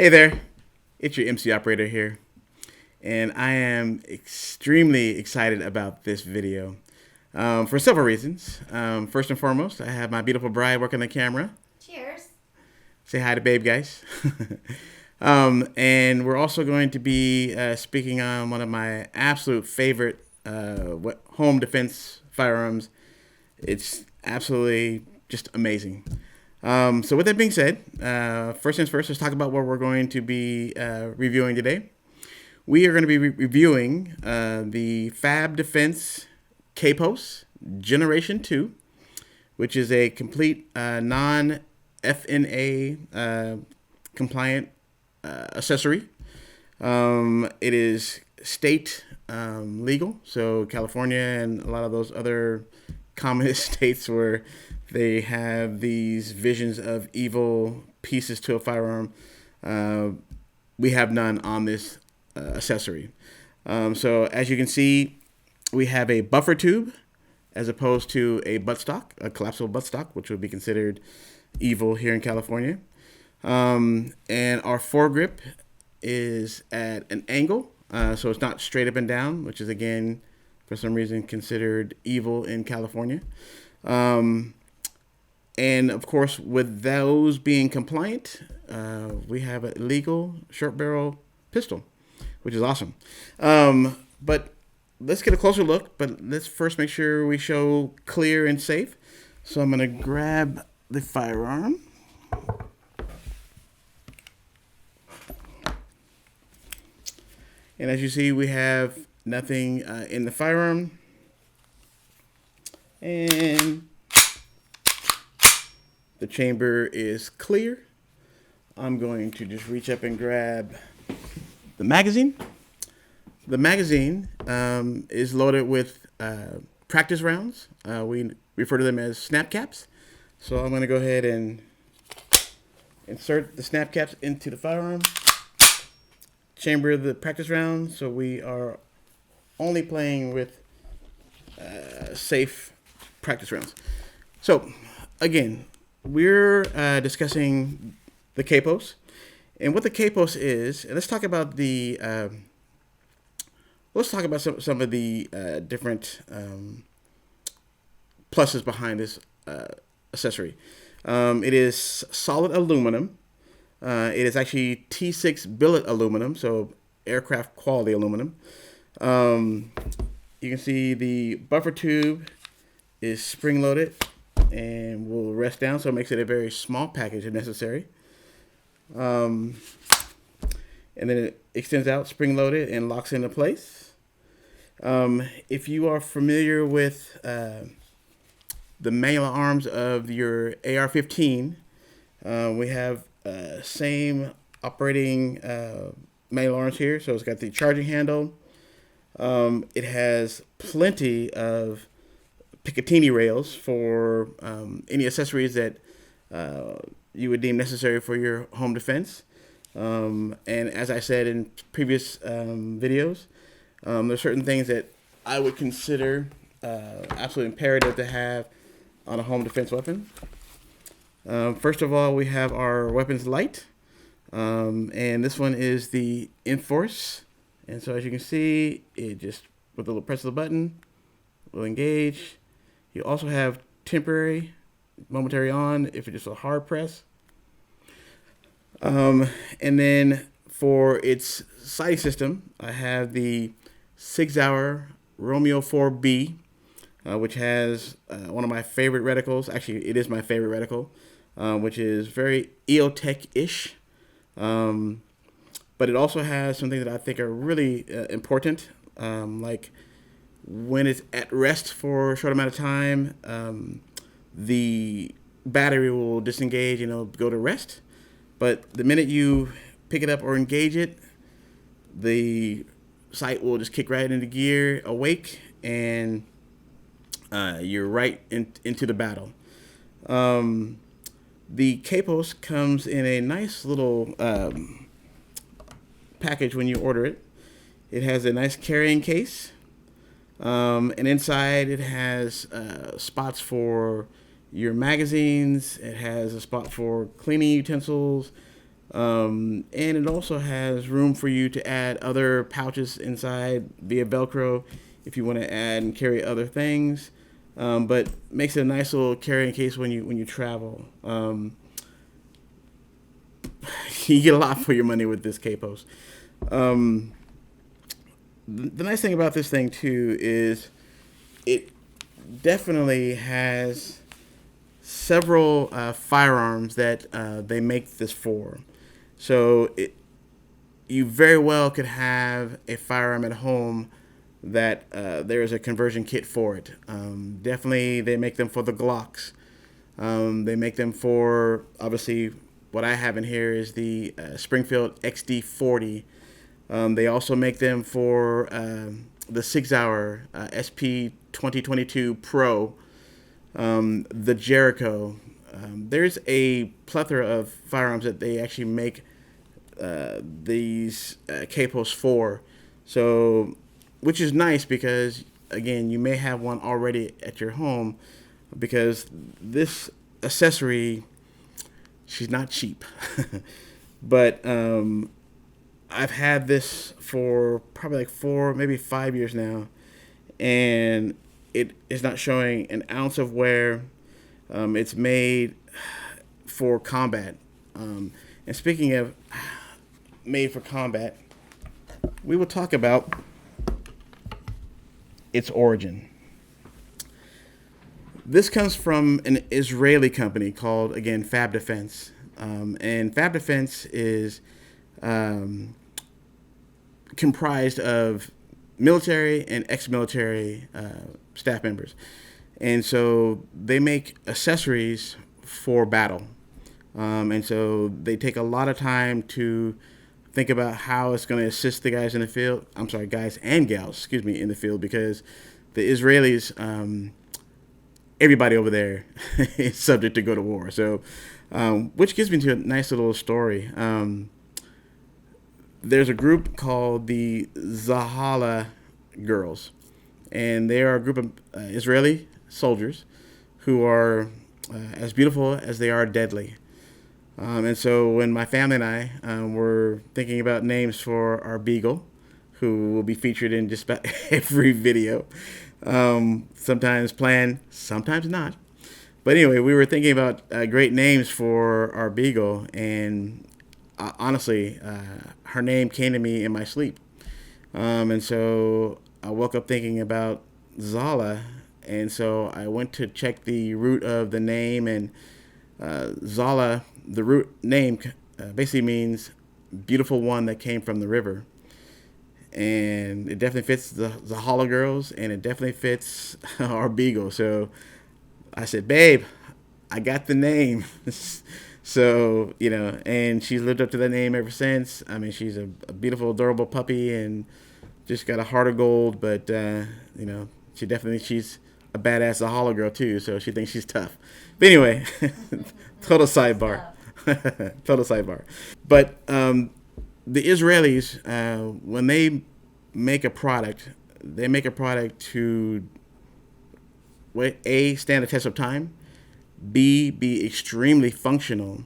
Hey there, it's your MC operator here, and I am extremely excited about this video for several reasons. First and foremost, I have my beautiful bride working the camera. Cheers. Say hi to babe, guys. And we're also going to be speaking on one of my absolute favorite home defense firearms. It's absolutely just amazing. So with that being said, first things first, let's talk about what we're going to be reviewing today. We are going to be reviewing the Fab Defense KPOS Generation 2, which is a complete non-FNA compliant accessory. It is state legal, so California and a lot of those other communist states where they have these visions of evil pieces to a firearm. We have none on this accessory. So as you can see, we have a buffer tube as opposed to a buttstock, a collapsible buttstock, which would be considered evil here in California. And our foregrip is at an angle, so it's not straight up and down, which is again, for some reason, considered evil in California. And of course, with those being compliant, we have a legal short barrel pistol, which is awesome. But let's get a closer look, but let's first make sure we show clear and safe. So I'm going to grab the firearm. And as you see, we have nothing in the firearm. And the chamber is clear. I'm going to just reach up and grab the magazine. The magazine is loaded with practice rounds. We refer to them as snap caps. So I'm going to go ahead and insert the snap caps into the firearm. Chamber the practice rounds. So we are only playing with safe practice rounds. So again, we're discussing the KPOS and what the KPOS is. And let's talk about some of the different pluses behind this accessory. It is solid aluminum. It is actually T6 billet aluminum, so aircraft quality aluminum. You can see the buffer tube is spring loaded and will rest down, so it makes it a very small package if necessary. And then it extends out, spring loaded, and locks into place. If you are familiar with the manual arms of your AR-15, we have same operating manual arms here. So it's got the charging handle. It has plenty of Picatinny rails for any accessories that you would deem necessary for your home defense. And as I said in previous videos, there's certain things that I would consider absolutely imperative to have on a home defense weapon. First of all, we have our weapons light, and this one is the Enforce. And so as you can see, it just, with a little press of the button, will engage. You also have temporary, momentary on if it's just a hard press. And then for its sighting system, I have the 6-hour Romeo 4B, which has one of my favorite reticles. Actually, it is my favorite reticle, which is very EOTech-ish. But it also has some things that I think are really important, like when it's at rest for a short amount of time, the battery will disengage and it'll go to rest. But the minute you pick it up or engage it, the sight will just kick right into gear, awake, and you're right into the battle. The KPOS comes in a nice little package when you order it. It has a nice carrying case. And inside it has spots for your magazines. It has a spot for cleaning utensils, And it also has room for you to add other pouches inside via Velcro if you want to add and carry other things. But makes it a nice little carrying case when you travel. You get a lot for your money with this KPOS. Um, the nice thing about this thing too is it definitely has several firearms that they make this for. So you very well could have a firearm at home that there is a conversion kit for it. Definitely, they make them for the Glocks. They make them for, obviously, what I have in here is the Springfield XD40. They also make them for the 6-hour SP 2022 Pro, the Jericho. There's a plethora of firearms that they actually make these KPOS for. So, which is nice because, again, you may have one already at your home because this accessory, she's not cheap. But I've had this for probably like 4, maybe 5 years now, and it is not showing an ounce of wear. It's made for combat. And speaking of made for combat, we will talk about its origin. This comes from an Israeli company called, again, Fab Defense. And Fab Defense is comprised of military and ex-military staff members. And so they make accessories for battle. And so they take a lot of time to think about how it's going to assist the guys in the field. I'm sorry, guys and gals, in the field, because the Israelis, everybody over there is subject to go to war. So, which gives me to a nice little story. There's a group called the Zahala Girls, and they are a group of Israeli soldiers who are as beautiful as they are deadly. And so when my family and I were thinking about names for our beagle, who will be featured in just about every video, sometimes planned, sometimes not. But anyway, we were thinking about great names for our beagle, and honestly, her name came to me in my sleep. And so I woke up thinking about Zala, and so I went to check the root of the name, and Zala, the root name, basically means beautiful one that came from the river. And it definitely fits the Zahala Girls, and it definitely fits our beagle. So I said, babe, I got the name. So, and she's lived up to that name ever since. I mean, she's a beautiful, adorable puppy and just got a heart of gold. But, she's a badass Zahala girl, too. So she thinks she's tough. But anyway, total sidebar. Total sidebar. But the Israelis, when they make a product, to, A, stand the test of time, B, be extremely functional.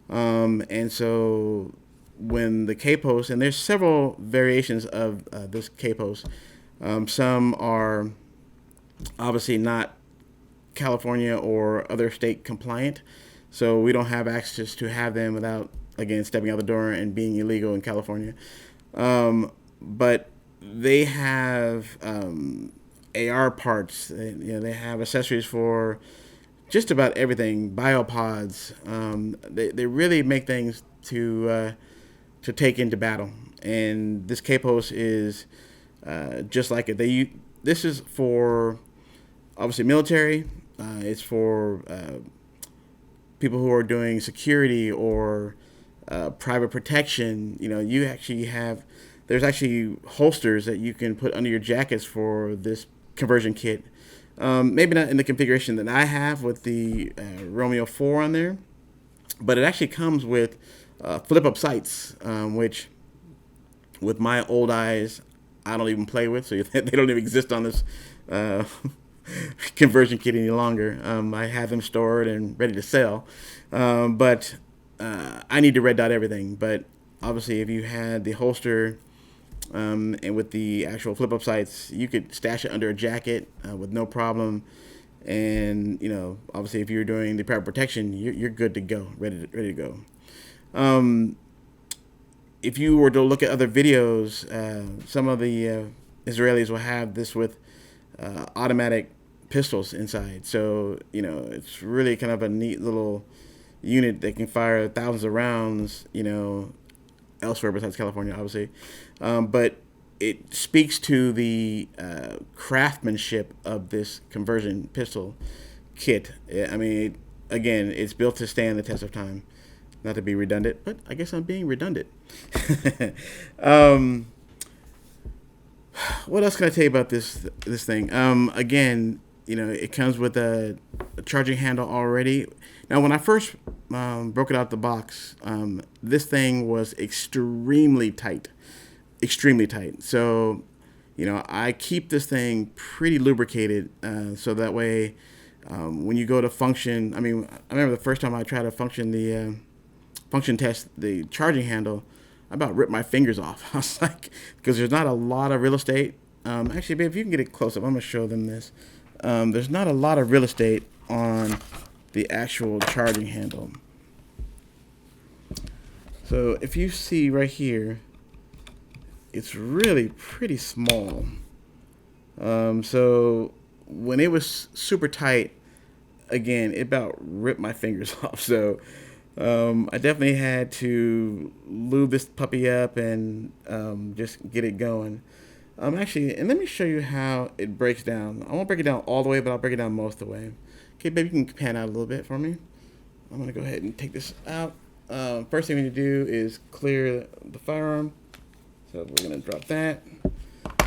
And so when the KPOS, and there's several variations of this KPOS, some are obviously not California or other state compliant, so we don't have access to have them without, again, stepping out the door and being illegal in California. But they have AR parts. They have accessories for just about everything. Biopods. They really make things to take into battle. And this KPOS is just like it. This is for obviously military. It's for people who are doing security or private protection. You actually have. There's actually holsters that you can put under your jackets for this conversion kit. Maybe not in the configuration that I have with the Romeo 4 on there, but it actually comes with flip-up sights, which with my old eyes, I don't even play with, so they don't even exist on this conversion kit any longer. I have them stored and ready to sell. But I need to red dot everything, but obviously if you had the holster and with the actual flip up sights, you could stash it under a jacket with no problem. And obviously if you're doing the proper protection, you're good to go, ready to go. If you were to look at other videos, some of the Israelis will have this with automatic pistols inside. So it's really kind of a neat little unit that can fire thousands of rounds, elsewhere besides California, obviously. But it speaks to the craftsmanship of this conversion pistol kit. I mean, again, it's built to stand the test of time. Not to be redundant, but I guess I'm being redundant. What else can I tell you about this thing? Again, it comes with a charging handle already. Now, when I first broke it out the box, this thing was extremely tight. So, I keep this thing pretty lubricated so that way when you go to function, I remember the first time I tried to function test the charging handle, I about ripped my fingers off. I was like, because there's not a lot of real estate. Actually, babe, if you can get it close up, I'm going to show them this. There's not a lot of real estate on the actual charging handle. So if you see right here, it's really pretty small. So when it was super tight, again, it about ripped my fingers off. So I definitely had to lube this puppy up and just get it going. Actually, and let me show you how it breaks down. I won't break it down all the way, but I'll break it down most of the way. Okay, baby, you can pan out a little bit for me. I'm going to go ahead and take this out. First thing we need to do is clear the firearm. So we're going to drop that.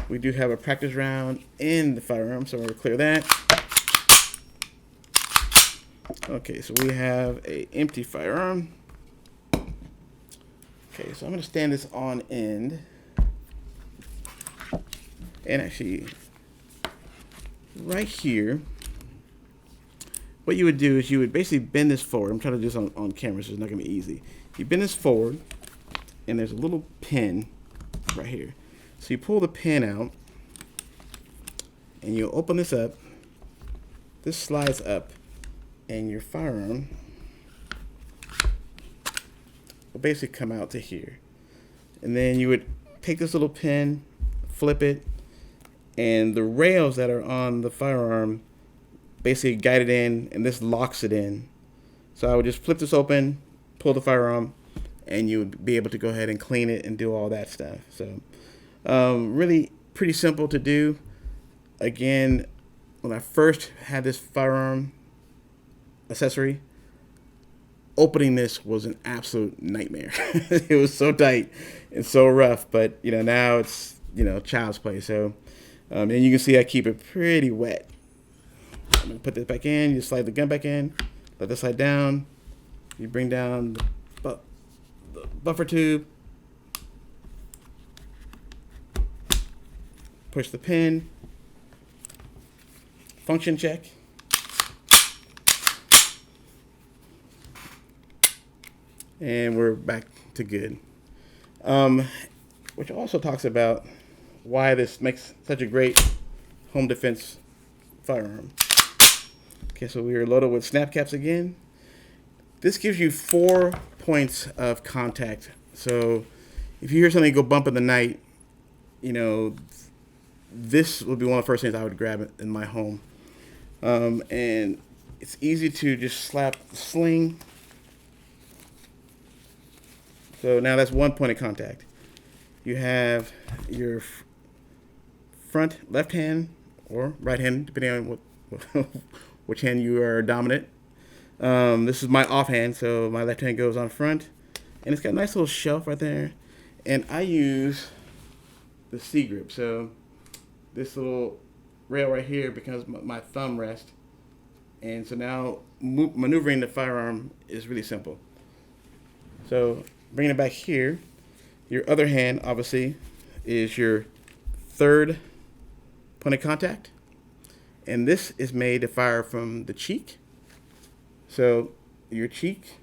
We do have a practice round in the firearm, so we're going to clear that. Okay, so we have a empty firearm. Okay, so I'm going to stand this on end. And actually, right here, what you would do is you would basically bend this forward. I'm trying to do this on camera, so it's not going to be easy. You bend this forward, and there's a little pin right here. So you pull the pin out, and you open this up. This slides up, and your firearm will basically come out to here. And then you would take this little pin, flip it, and the rails that are on the firearm basically guide it in, and this locks it in. So I would just flip this open, pull the firearm, and you would be able to go ahead and clean it and do all that stuff. So really pretty simple to do. Again, when I first had this firearm accessory, opening this was an absolute nightmare. It was so tight and so rough, but now it's child's play. So and you can see I keep it pretty wet. I'm gonna put this back in. You slide the gun back in, let this slide down. You bring down the buffer tube, push the pin, function check. And we're back to good. Which also talks about why this makes such a great home defense firearm. Okay, so we are loaded with snap caps again. This gives you 4 points of contact. So if you hear something go bump in the night, this would be one of the first things I would grab in my home. And it's easy to just slap the sling. So now that's 1 point of contact. You have your front left hand or right hand, depending on which hand you are dominant. This is my offhand, so my left hand goes on front. And it's got a nice little shelf right there. And I use the C grip. So this little rail right here becomes my thumb rest. And so now maneuvering the firearm is really simple. So bringing it back here, your other hand obviously is your third point of contact. And this is made to fire from the cheek. So your cheek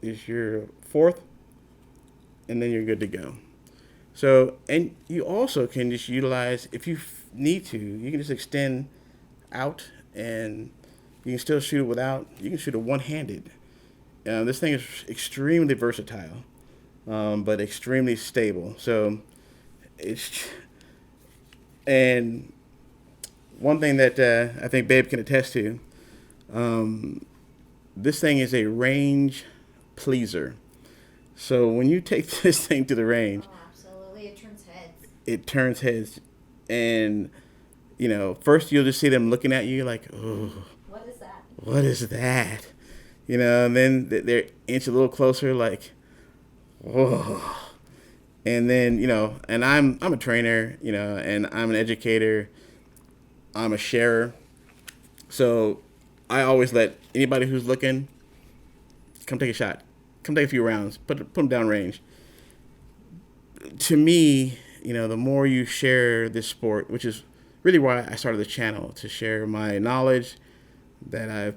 is your fourth, and then you're good to go. So, and you also can just utilize, if you need to, you can just extend out, and you can still shoot it without, you can shoot it one-handed. This thing is extremely versatile, but extremely stable. So it's, and one thing that I think Babe can attest to, this thing is a range pleaser. So when you take this thing to the range, Oh, absolutely. It turns heads. it turns heads, and first you'll just see them looking at you like, oh, What is that? what is that? And then they're inch a little closer, like, oh, and then and I'm a trainer, and I'm an educator, I'm a sharer, so I always let anybody who's looking come take a shot, come take a few rounds, put them down range. To me, the more you share this sport, which is really why I started the channel, to share my knowledge that I've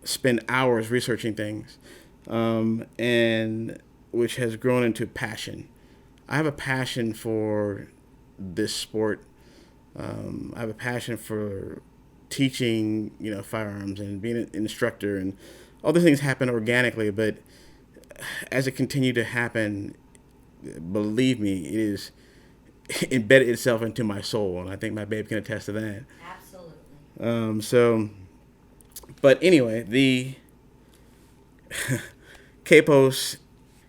spent hours researching things, and which has grown into passion. I have a passion for this sport. I have a passion for teaching, firearms and being an instructor, and all these things happen organically. But as it continued to happen, believe me, it is embedded itself into my soul, and I think my babe can attest to that. Absolutely. But anyway, the KPOS,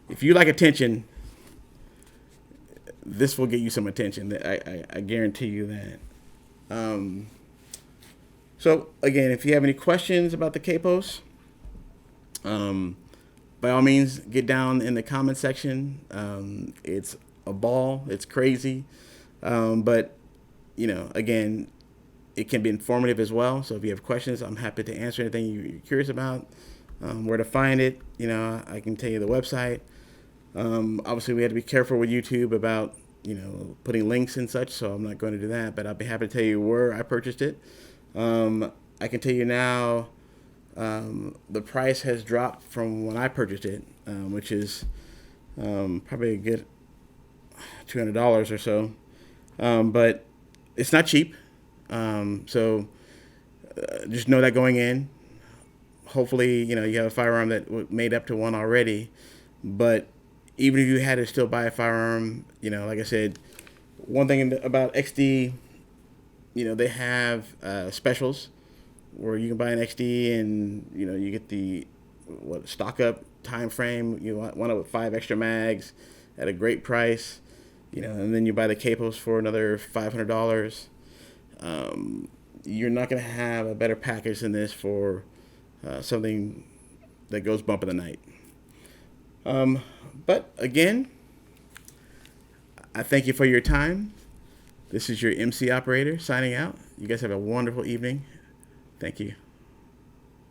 if you like attention, this will get you some attention. I guarantee you that. So again, if you have any questions about the KPOS, by all means, get down in the comment section. It's a ball. It's crazy. But, again, it can be informative as well. So if you have questions, I'm happy to answer anything you're curious about. Where to find it, I can tell you the website. Obviously, we had to be careful with YouTube about, putting links and such, so I'm not going to do that. But I'll be happy to tell you where I purchased it. I can tell you now, the price has dropped from when I purchased it, which is probably a good $200 or so. But it's not cheap. So just know that going in. Hopefully, you have a firearm that made up to one already. But even if you had to still buy a firearm, like I said, one thing about XD, they have specials where you can buy an XD and you get the stock up time frame. You want it with 5 extra mags at a great price, and then you buy the KPOS for another $500. You're not going to have a better package than this for something that goes bump in the night. But again, I thank you for your time. This is your MC operator signing out. You guys have a wonderful evening. Thank you.